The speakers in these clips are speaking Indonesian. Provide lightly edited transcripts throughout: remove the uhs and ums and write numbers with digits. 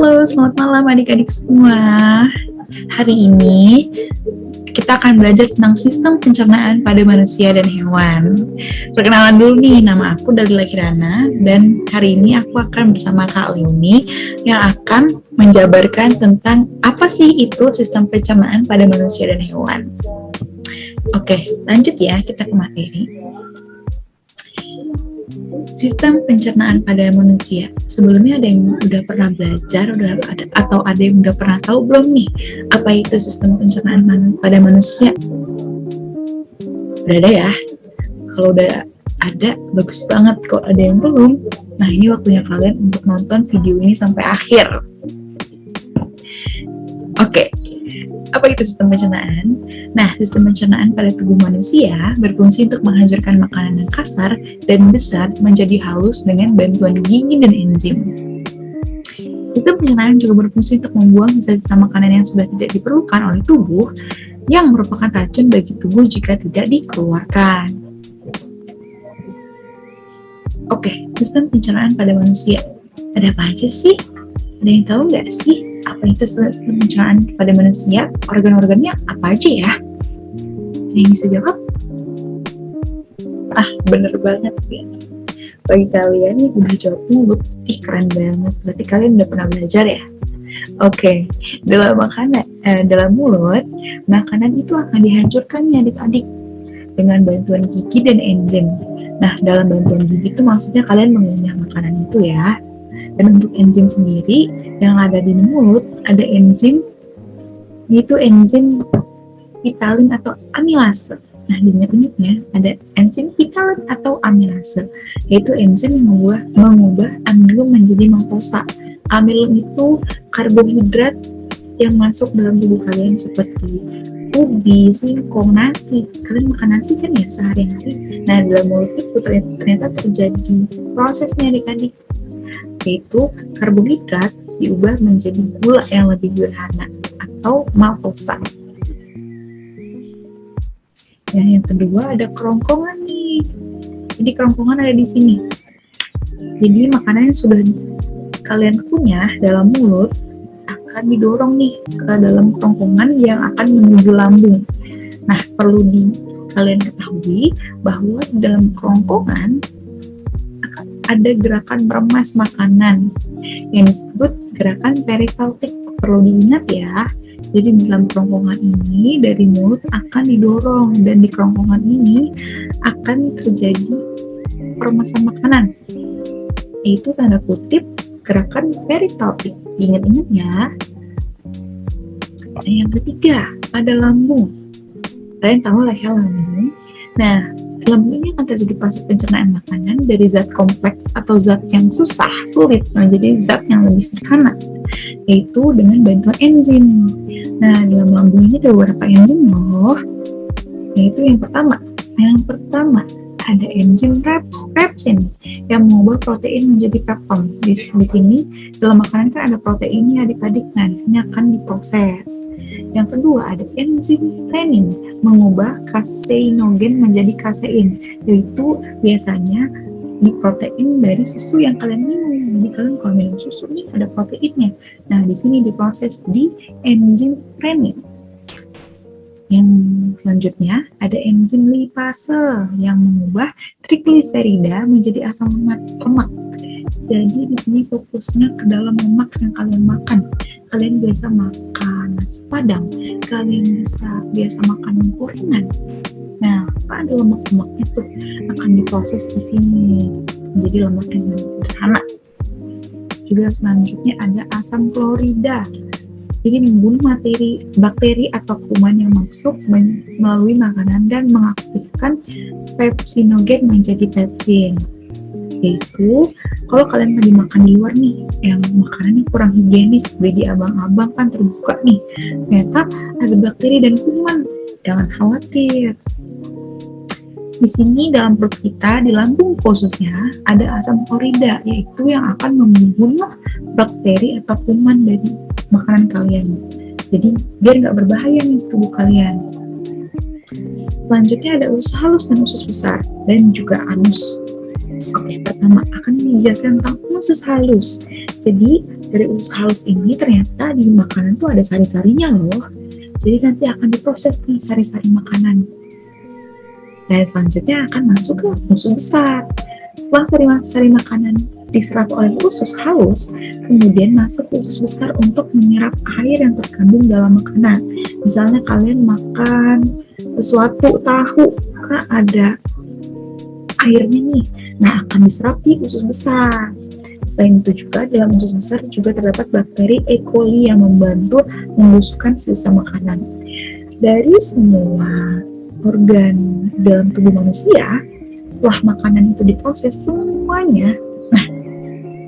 Halo, selamat malam adik-adik semua. Hari ini kita akan belajar tentang sistem pencernaan pada manusia dan hewan. Perkenalan dulu nih, nama aku Dalila Kirana dan hari ini aku akan bersama Kak Leonie yang akan menjabarkan tentang apa sih itu sistem pencernaan pada manusia dan hewan. Oke, lanjut ya, kita ke materi. Sistem pencernaan pada manusia. Sebelumnya ada yang udah pernah belajar, atau ada yang udah pernah tahu belum nih apa itu sistem pencernaan pada manusia? Udah ada ya? Kalau udah ada, bagus banget. Kalau ada yang belum, nah ini waktunya kalian untuk nonton video ini sampai akhir. Oke. Apa itu sistem pencernaan? Nah, sistem pencernaan pada tubuh manusia berfungsi untuk menghancurkan makanan yang kasar dan besar menjadi halus dengan bantuan gigi dan enzim. Sistem pencernaan juga berfungsi untuk membuang sisa-sisa makanan yang sudah tidak diperlukan oleh tubuh yang merupakan racun bagi tubuh jika tidak dikeluarkan. Oke, sistem pencernaan pada manusia. Ada apa aja sih? Ada yang tahu nggak sih apa itu sistem pencernaan pada manusia? Organ-organnya apa aja ya? Yang bisa jawab? Bener banget ya. Bagi kalian yang udah jawabnya berarti keren banget. Berarti kalian udah pernah belajar ya? Oke, dalam mulut, makanan itu akan dihancurkan ya adik-adik dengan bantuan gigi dan enzim. Nah, dalam bantuan gigi itu maksudnya kalian mengunyah makanan itu ya. Dan untuk enzim sendiri yang ada di mulut, ada enzim, yaitu enzim vitalin atau amilase. Nah, diingat-ingat ya, ada enzim vitalin atau amilase, yaitu enzim yang mengubah amilum menjadi maltosa. Amilum itu karbohidrat yang masuk dalam tubuh kalian seperti ubi, singkong, nasi. Kalian makan nasi kan ya sehari-hari? Nah, dalam mulut itu ternyata terjadi prosesnya adik-adik, yaitu karbohidrat diubah menjadi gula yang lebih sederhana atau maltosa. Yang kedua ada kerongkongan nih. Jadi kerongkongan ada di sini. Jadi makanan yang sudah kalian kunyah dalam mulut akan didorong nih ke dalam kerongkongan yang akan menuju lambung. Nah, perlu kalian ketahui bahwa di dalam kerongkongan ada gerakan meremas makanan yang disebut gerakan peristaltik. Perlu diingat ya. Jadi dalam kerongkongan ini dari mulut akan didorong dan di kerongkongan ini akan terjadi peremasan makanan. Itu tanda kutip gerakan peristaltik. Ingat-ingat ya. Yang ketiga ada lambung. Kalian tahu lah ya lambung. Nah, lambung ini akan terjadi proses pencernaan makanan dari zat kompleks atau zat yang sulit menjadi zat yang lebih sederhana, yaitu dengan bantuan enzim. Nah, dalam lambung ini ada beberapa enzim loh, yaitu yang pertama ada enzim pepsin yang mengubah protein menjadi pepton. Di sini dalam makanan kan ada proteinnya adik-adik. Nah, di sini akan diproses. Yang kedua ada enzim renin mengubah kaseinogen menjadi kasein, yaitu biasanya di protein dari susu yang kalian minum. Jadi kalian kalau minum susu nih ada proteinnya. Nah, di sini diproses di enzim renin. Yang selanjutnya ada enzim lipase yang mengubah trigliserida menjadi asam lemak. Jadi di sini fokusnya ke dalam lemak yang kalian makan. Kalian biasa makan nasi padang, kalian biasa makan gorengan. Nah, ada lemak-lemaknya tuh akan diproses di sini menjadi lemak yang sederhana. Juga selanjutnya ada asam klorida. Jadi membunuh bakteri atau kuman yang masuk melalui makanan dan mengaktifkan pepsinogen menjadi pepsin. Yaitu kalau kalian lagi makan di luar nih, yang makanannya kurang higienis, beli di abang-abang kan terbuka nih, ternyata ada bakteri dan kuman. Jangan khawatir. Di sini dalam perut kita, di lambung khususnya, ada asam klorida, yaitu yang akan membunuh bakteri atau kuman dari makanan kalian. Jadi biar nggak berbahaya nih tubuh kalian. Selanjutnya ada usus halus dan usus besar, dan juga anus. Oke, pertama akan menjelaskan tentang usus halus. Jadi dari usus halus ini ternyata di makanan tuh ada sari-sarinya loh. Jadi nanti akan diproses nih sari-sari makanan. Dan selanjutnya akan masuk ke usus besar. Setelah sari makanan diserap oleh usus halus, kemudian masuk ke usus besar untuk menyerap air yang terkandung dalam makanan. Misalnya kalian makan sesuatu tahu, kan ada airnya nih. Nah, akan diserap di usus besar. Selain itu juga dalam usus besar juga terdapat bakteri E. coli yang membantu membusukkan sisa makanan. Dari semua organ dalam tubuh manusia, setelah makanan itu diproses semuanya, nah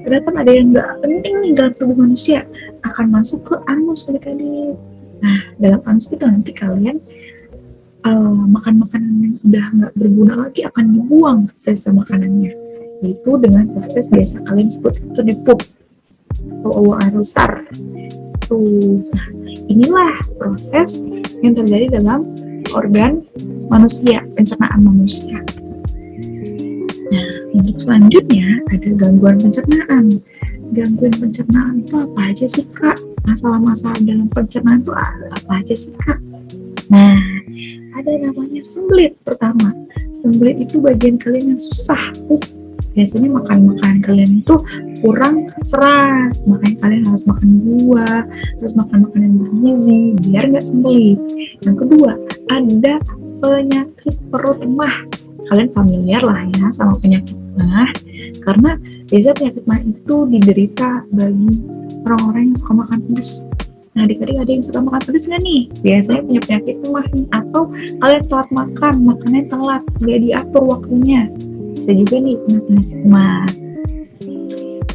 terdapat ada yang nggak penting nih dalam tubuh manusia, akan masuk ke anus adik-adik. Nah, dalam anus itu nanti kalian makan makanan yang udah nggak berguna lagi akan dibuang sisa makanannya, yaitu dengan proses biasa kalian sebut itu di pup atau air besar. Nah, inilah proses yang terjadi dalam organ manusia, pencernaan manusia. Nah, untuk selanjutnya ada gangguan pencernaan. Gangguan pencernaan itu apa aja sih, Kak? Masalah-masalah dalam pencernaan itu apa aja sih, Kak? Nah, ada namanya sembelit pertama. Sembelit itu bagian kalian yang susah. Biasanya makan makanan kalian itu kurang serat, makanya kalian harus makan buah, harus makan makanan bergizi biar nggak sembelit. Yang kedua, ada penyakit perut emah. Kalian familiar lah ya sama penyakit emah, karena biasanya penyakit emah itu diderita bagi orang-orang yang suka makan pedas. Nah, adik-adik ada yang suka makan pedas nggak nih? Biasanya punya penyakit emah nih, atau kalian telat makan, makannya telat, nggak diatur waktunya. Bisa juga nih penyakit emah.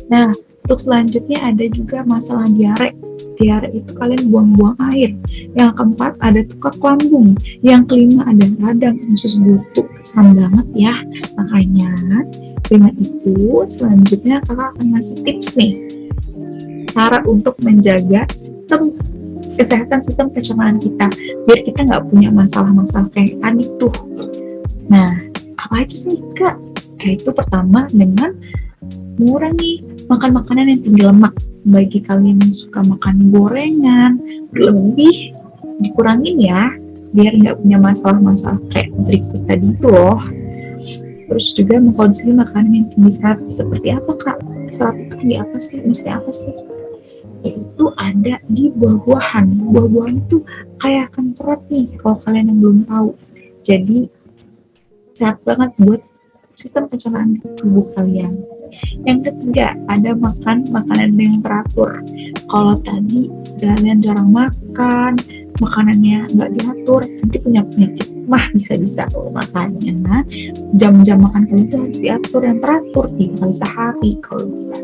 Nah, untuk selanjutnya ada juga masalah diare. Diare itu kalian buang-buang air. Yang keempat ada tukak lambung. Yang kelima ada radang usus butuk. Serem banget ya. Makanya dengan itu selanjutnya kakak akan ngasih tips nih, cara untuk menjaga kesehatan sistem pencernaan kita biar kita nggak punya masalah-masalah kayak tadi tuh. Nah, apa aja sih Kak? Yaitu pertama dengan mengurangi makan makanan yang tinggi lemak. Bagi kalian yang suka makan gorengan berlebih, dikurangin ya, biar nggak punya masalah-masalah kayak berikut tadi itu loh. Terus juga mengkonsumsi makanan yang tinggi serat. Seperti apa Kak? Serat itu tinggi apa sih? Mesti apa sih? Yaitu ada di buah-buahan. Buah-buahan itu kaya akan serat nih kalau kalian yang belum tahu. Jadi sehat banget buat sistem pencernaan tubuh kalian. Yang ketiga, ada makan makanan yang teratur. Kalau tadi kalian jarang makan, makanannya nggak diatur, nanti punya penyakit mah bisa-bisa. Makanya jam-jam makan kalian itu harus diatur yang teratur 3 kali sehari kalau bisa.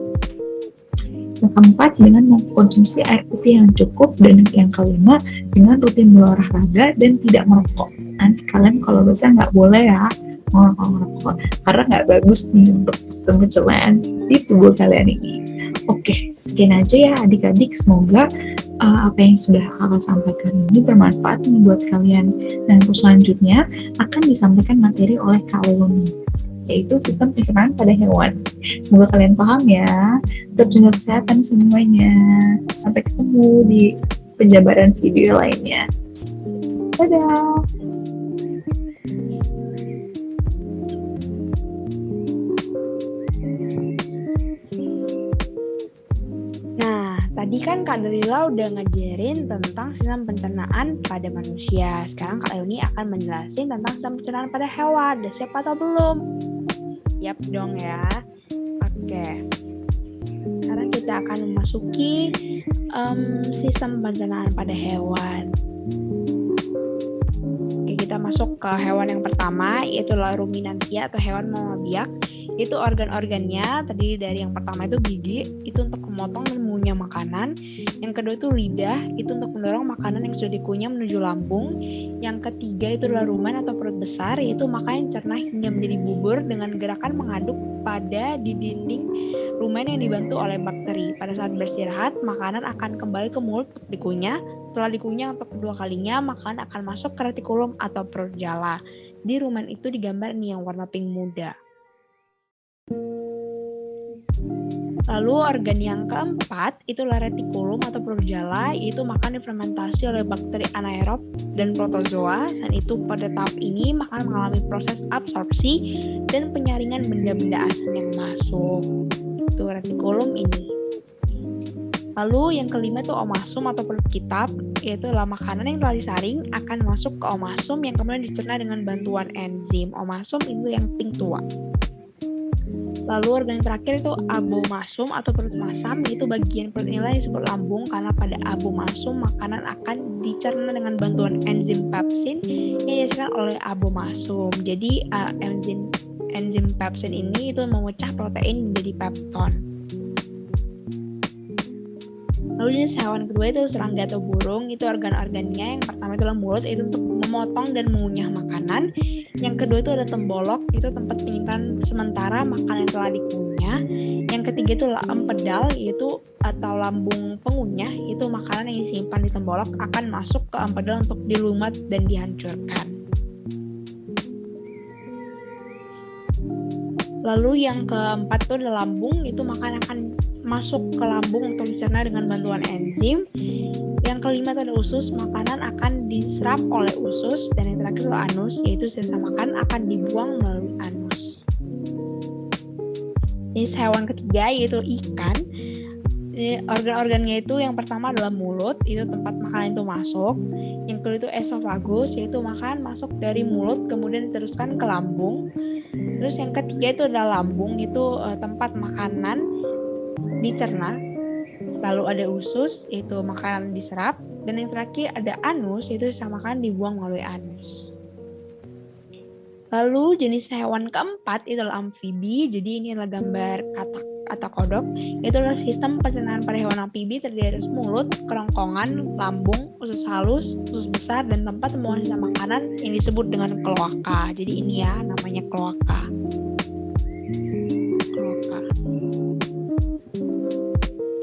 Yang keempat, dengan mengkonsumsi air putih yang cukup, dan yang kelima dengan rutin berolahraga dan tidak merokok. Nanti kalian kalau bisa nggak boleh ya merokok karena nggak bagus nih untuk sistem pencernaan di tubuh kalian ini. Oke, sekian aja ya adik-adik, semoga apa yang sudah kakak sampaikan ini bermanfaat nih buat kalian. Dan untuk selanjutnya akan disampaikan materi oleh Kak Leoni, yaitu sistem pencernaan pada hewan. Semoga kalian paham ya. Tetap jaga kesehatan semuanya. Sampai ketemu di penjabaran video lainnya. Dadah. Tadi kan Kak Dalila udah ngajarin tentang sistem pencernaan pada manusia. Sekarang Kak Leoni akan menjelasin tentang sistem pencernaan pada hewan. Udah siap atau belum? Siap dong ya. Oke. Sekarang kita akan memasuki sistem pencernaan pada hewan. Oke, kita masuk ke hewan yang pertama, yaitu ruminansia atau hewan mama biak. Itu organ-organnya terdiri dari yang pertama itu gigi, itu untuk memotong dan mengunyah makanan. Yang kedua itu lidah, itu untuk mendorong makanan yang sudah dikunyah menuju lambung. Yang ketiga itu adalah rumen atau perut besar, yaitu makanan cerna hingga menjadi bubur dengan gerakan mengaduk pada di dinding rumen yang dibantu oleh bakteri. Pada saat beristirahat, makanan akan kembali ke mulut untuk dikunyah. Setelah dikunyah untuk kedua kalinya, makanan akan masuk ke retikulum atau perut jala. Di rumen itu digambar nih yang warna pink muda. Lalu organ yang keempat itulah retikulum atau progala, yaitu makanan difermentasi oleh bakteri anaerob dan protozoa. Dan itu pada tahap ini makanan mengalami proses absorpsi dan penyaringan benda-benda asing yang masuk. Itu retikulum ini. Lalu yang kelima itu omasum atau perut kitab, yaitu adalah makanan yang telah disaring akan masuk ke omasum yang kemudian dicerna dengan bantuan enzim. Omasum itu yang pink tua. Lalu organ yang terakhir itu abomasum atau perut masam, yaitu bagian perut inilah disebut lambung karena pada abomasum makanan akan dicerna dengan bantuan enzim pepsin yang dihasilkan oleh abomasum. Jadi enzim pepsin ini itu memecah protein menjadi pepton. Lalu jenis hewan kedua itu serangga atau burung, itu organ-organnya yang pertama itu adalah mulut, itu untuk memotong dan mengunyah makanan. Yang kedua itu ada tembolok, itu tempat penyimpanan sementara makanan yang telah dikunyah. Yang ketiga itu adalah empedal, yaitu atau lambung pengunyah, itu makanan yang disimpan di tembolok akan masuk ke empedal untuk dilumat dan dihancurkan. Lalu yang keempat itu adalah lambung, itu makanan akan masuk ke lambung untuk dicerna dengan bantuan enzim. Yang kelima itu ada usus, makanan akan diserap oleh usus. Dan yang terakhir adalah anus, yaitu sisa makan akan dibuang melalui anus. Jenis hewan ketiga yaitu ikan. Organ-organnya itu yang pertama adalah mulut, itu tempat makanan itu masuk. Yang kedua itu esofagus, yaitu makanan masuk dari mulut kemudian diteruskan ke lambung. Terus yang ketiga itu adalah lambung, itu tempat makanan dicerna. Lalu ada usus, yaitu makanan diserap. Dan yang terakhir ada anus, yaitu sisa makanan dibuang melalui anus. Lalu jenis hewan keempat itu adalah amfibi. Jadi ini adalah gambar katak atau kodok. Itu adalah sistem pencernaan pada hewan amfibi terdiri atas mulut, kerongkongan, lambung, usus halus, usus besar, dan tempat pembuangan sisa makanan yang disebut dengan kloaka. Jadi ini ya namanya kloaka.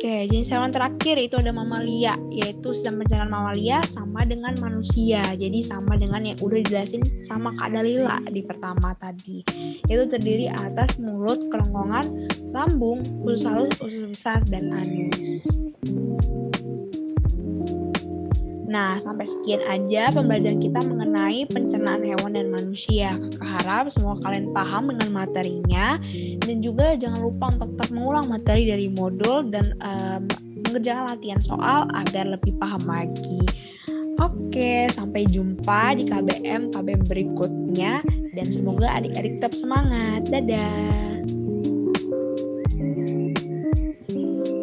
Oke, jenis hewan terakhir itu ada mamalia, yaitu sistem pencernaan mamalia sama dengan manusia. Jadi sama dengan yang udah dijelasin sama Kak Dalila di pertama tadi. Itu terdiri atas mulut, kerongkongan, lambung, usus halus, usus besar, dan anus. Nah, sampai sekian aja pembelajaran kita mengenai pencernaan hewan dan manusia. Kakak harap semoga kalian paham dengan materinya. Dan juga jangan lupa untuk tetap mengulang materi dari modul dan mengerjakan latihan soal agar lebih paham lagi. Oke, sampai jumpa di KBM berikutnya. Dan semoga adik-adik tetap semangat. Dadah!